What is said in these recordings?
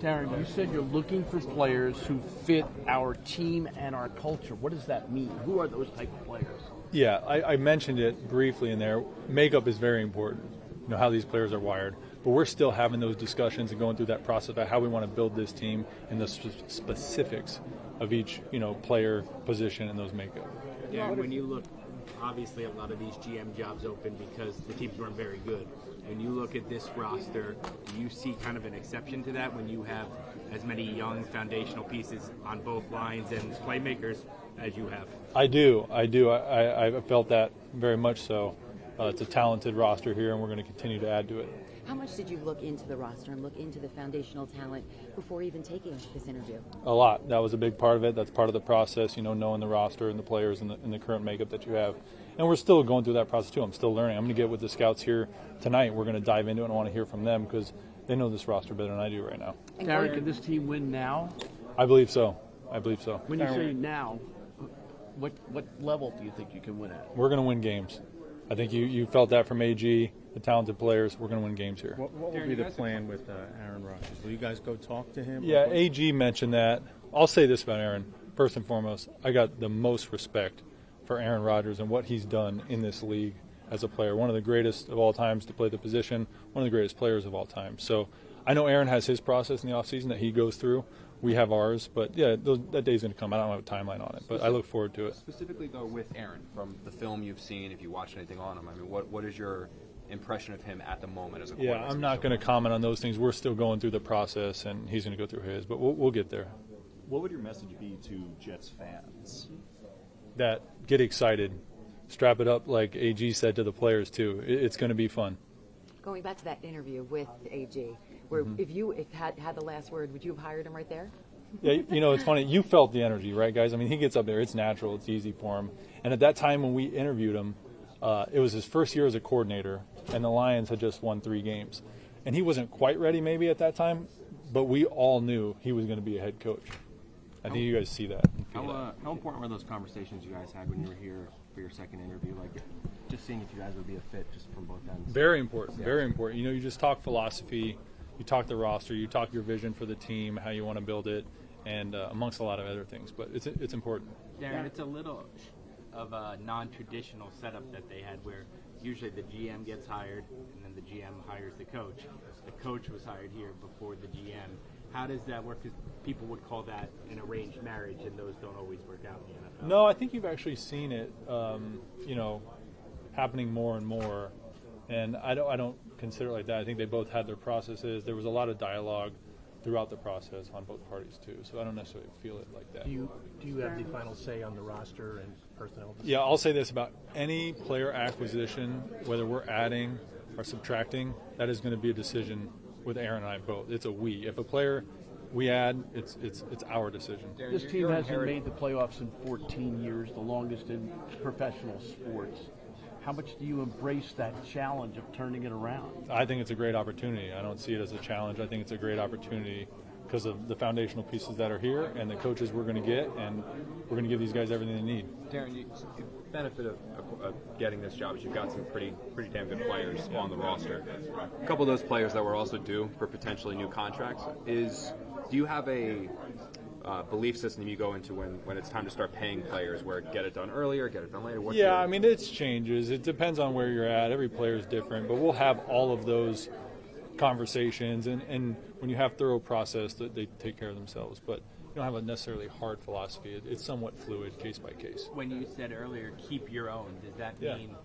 Darren, you said you're looking for players who fit our team and our culture. What does that mean? Who are those type of players? Yeah, I mentioned it briefly in there. Makeup is very important, how these players are wired. But we're still having those discussions and going through that process about how we want to build this team and the specifics of each, player position and those makeup. Yeah, when you look, obviously a lot of these GM jobs open because the teams weren't very good. When you look at this roster, do you see kind of an exception to that when you have as many young foundational pieces on both lines and playmakers as you have? I do. I felt that very much so. It's a talented roster here, and we're going to continue to add to it. How much did you look into the roster and look into the foundational talent before even taking this interview? A lot. That was a big part of it. That's part of the process, knowing the roster and the players and the current makeup that you have. And we're still going through that process, too. I'm still learning. I'm going to get with the scouts here tonight. We're going to dive into it and I want to hear from them because they know this roster better than I do right now. Darren, can this team win now? I believe so. When you say now, what level do you think you can win at? We're going to win games. I think you felt that from AG, the talented players. We're going to win games here. What will be the plan with Aaron Rodgers? Will you guys go talk to him? Yeah, AG mentioned that. I'll say this about Aaron. First and foremost, I got the most respect for Aaron Rodgers and what he's done in this league as a player. One of the greatest of all times to play the position, one of the greatest players of all time. So I know Aaron has his process in the offseason that he goes through. We have ours, but yeah, that day's going to come. I don't have a timeline on it, but I look forward to it. Specifically, though, with Aaron, from the film you've seen, if you watched anything on him, what is your impression of him at the moment as a quarterback? Yeah, I'm not going to comment on those things. We're still going through the process, and he's going to go through his, but we'll get there. What would your message be to Jets fans? That get excited, strap it up like AG said to the players too. It's going to be fun. Going back to that interview with AG, where if you had the last word, would you have hired him right there? Yeah, it's funny. You felt the energy, right, guys? I mean, he gets up there. It's natural. It's easy for him. And at that time when we interviewed him, it was his first year as a coordinator, and the Lions had just won 3 games. And he wasn't quite ready maybe at that time, but we all knew he was going to be a head coach. I think you guys see that. How important were those conversations you guys had when you were here for your second interview? Like, just seeing if you guys would be a fit just from both ends. Very important. Yeah. Very important. You just talk philosophy, you talk the roster, you talk your vision for the team, how you want to build it, and amongst a lot of other things. But it's important. Darren, it's a little of a non-traditional setup that they had where usually the GM gets hired and then the GM hires the coach. The coach was hired here before the GM. How does that work? Because people would call that an arranged marriage, and those don't always work out in the NFL. No, I think you've actually seen it, happening more and more. And I don't consider it like that. I think they both had their processes. There was a lot of dialogue throughout the process on both parties too. So I don't necessarily feel it like that. Do you have the final say on the roster and personnel? Yeah, I'll say this about any player acquisition, whether we're adding or subtracting, that is going to be a decision with Aaron and I both. It's a we. If a player we add, it's our decision. This team hasn't made the playoffs in 14 years, the longest in professional sports. How much do you embrace that challenge of turning it around? I think it's a great opportunity. I don't see it as a challenge. I think it's a great opportunity because of the foundational pieces that are here and the coaches we're going to get, and we're going to give these guys everything they need. Darren, the benefit of getting this job is you've got some pretty damn good players on the roster. A couple of those players that were also due for potentially new contracts. Do you have a belief system you go into when it's time to start paying players, where get it done earlier, get it done later? I mean, it changes. It depends on where you're at. Every player is different, but we'll have all of those conversations, and when you have thorough process, they take care of themselves. But you don't have a necessarily hard philosophy. It's somewhat fluid, case by case. When you said earlier, keep your own, does that mean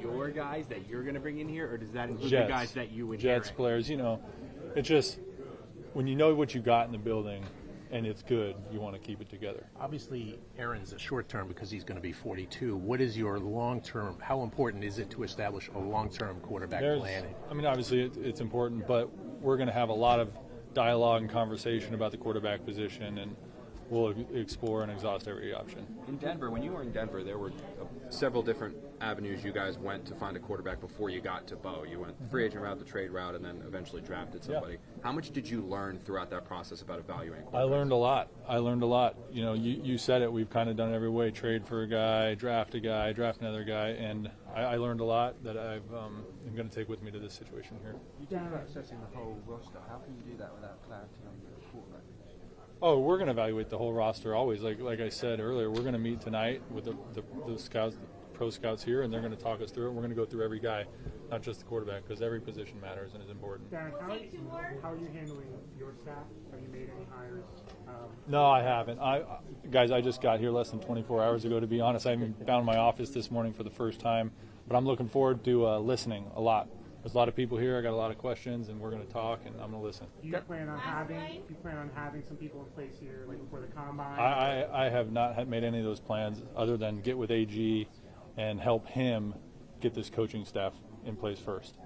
your guys that you're going to bring in here, or does that include the guys that you inherit? Jets players, it's just when you know what you got in the building and it's good, you want to keep it together. Obviously, Aaron's a short term because he's going to be 42. What is your long term? How important is it to establish a long term quarterback plan? I mean, obviously it's important, but we're going to have a lot of dialogue and conversation about the quarterback position, and we'll explore and exhaust every option. In Denver, when you were in Denver, there were several different avenues you guys went to find a quarterback before you got to Bo. You went the free agent route, the trade route, and then eventually drafted somebody. Yeah. How much did you learn throughout that process about evaluating quarterbacks? I learned a lot. You know, you said it. We've kind of done it every way: trade for a guy, draft another guy, and I learned a lot that I'm going to take with me to this situation here. You talk about assessing the whole roster. How can you do that without clarity on your quarterback? Oh, we're going to evaluate the whole roster always. Like I said earlier, we're going to meet tonight with the scouts, the pro scouts here, and they're going to talk us through it. We're going to go through every guy, not just the quarterback, because every position matters and is important. Darren, how are you handling your staff? Have you made any hires? No, I haven't. Guys, I just got here less than 24 hours ago, to be honest. I haven't found my office this morning for the first time, but I'm looking forward to listening a lot. There's a lot of people here. I got a lot of questions, and we're going to talk, and I'm going to listen. Do you plan on having some people in place here, like before the combine? I have not made any of those plans other than get with AG and help him get this coaching staff in place first.